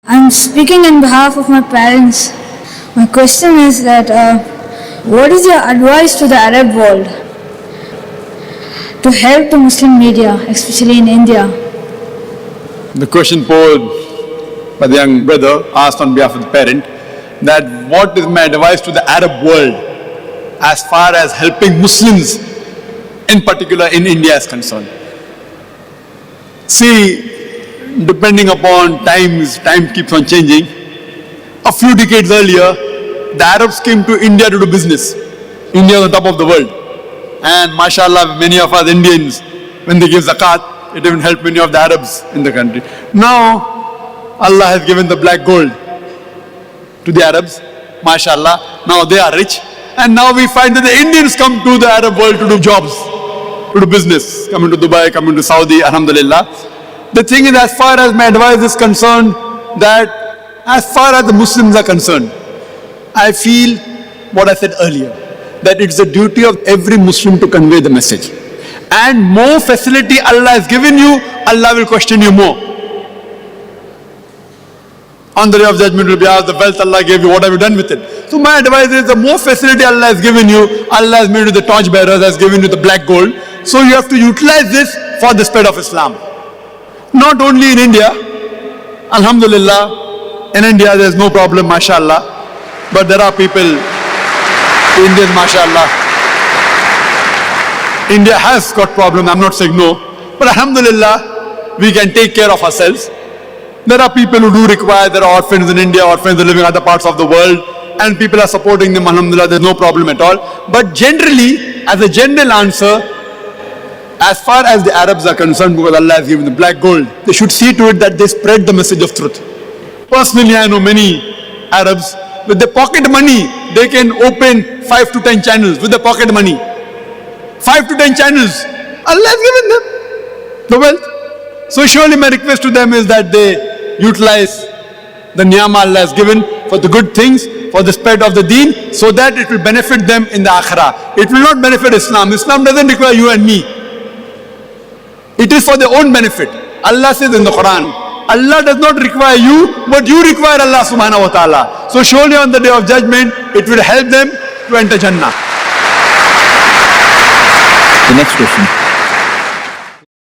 I'm speaking on behalf of my parents. My question is that what is your advice to the Arab world to help the Muslim media, especially in India? The question posed by the young brother asked on behalf of the parent that what is my advice to the Arab world as far as helping Muslims, in particular in India, is concerned. See, depending upon time keeps on changing. A few decades earlier, the Arabs came to India to do business. India is on top of the world. And MashaAllah, many of us Indians, when they give Zakaat, it even helped many of the Arabs in the country. Now, Allah has given the black gold to the Arabs, MashaAllah. Now they are rich. And now we find that the Indians come to the Arab world to do jobs, to do business, coming to Dubai, coming to Saudi, Alhamdulillah. The thing is, as far as my advice is concerned, that as far as the Muslims are concerned, I feel what I said earlier, that it's the duty of every Muslim to convey the message. And more facility Allah has given you, Allah will question you more. On the day of judgment will be asked, the wealth Allah gave you, what have you done with it? So my advice is, the more facility Allah has given you, Allah has made you the torch bearers, has given you the black gold. So you have to utilize this for the spread of Islam. Not only in India, Alhamdulillah, in India there's no problem, MashaAllah. But there are people, Indians, MashaAllah. India has got problems, I'm not saying no. But Alhamdulillah, we can take care of ourselves. There are people who do require, there are orphans in India, orphans are living in other parts of the world, and people are supporting them, Alhamdulillah, there's no problem at all. But generally, as a general answer, as far as the Arabs are concerned, because Allah has given the black gold, they should see to it that they spread the message of truth. Personally, I know many Arabs, with their pocket money, they can open 5 to 10 channels with their pocket money. 5 to 10 channels. Allah has given them the wealth. So surely my request to them is that they utilize the ni'mah Allah has given for the good things, for the spread of the deen, so that it will benefit them in the akhirah. It will not benefit Islam. Islam doesn't require you and me. It is for their own benefit. Allah says in the Quran, Allah does not require you, but you require Allah subhanahu wa ta'ala. So surely on the day of judgment, it will help them to enter Jannah. The next question.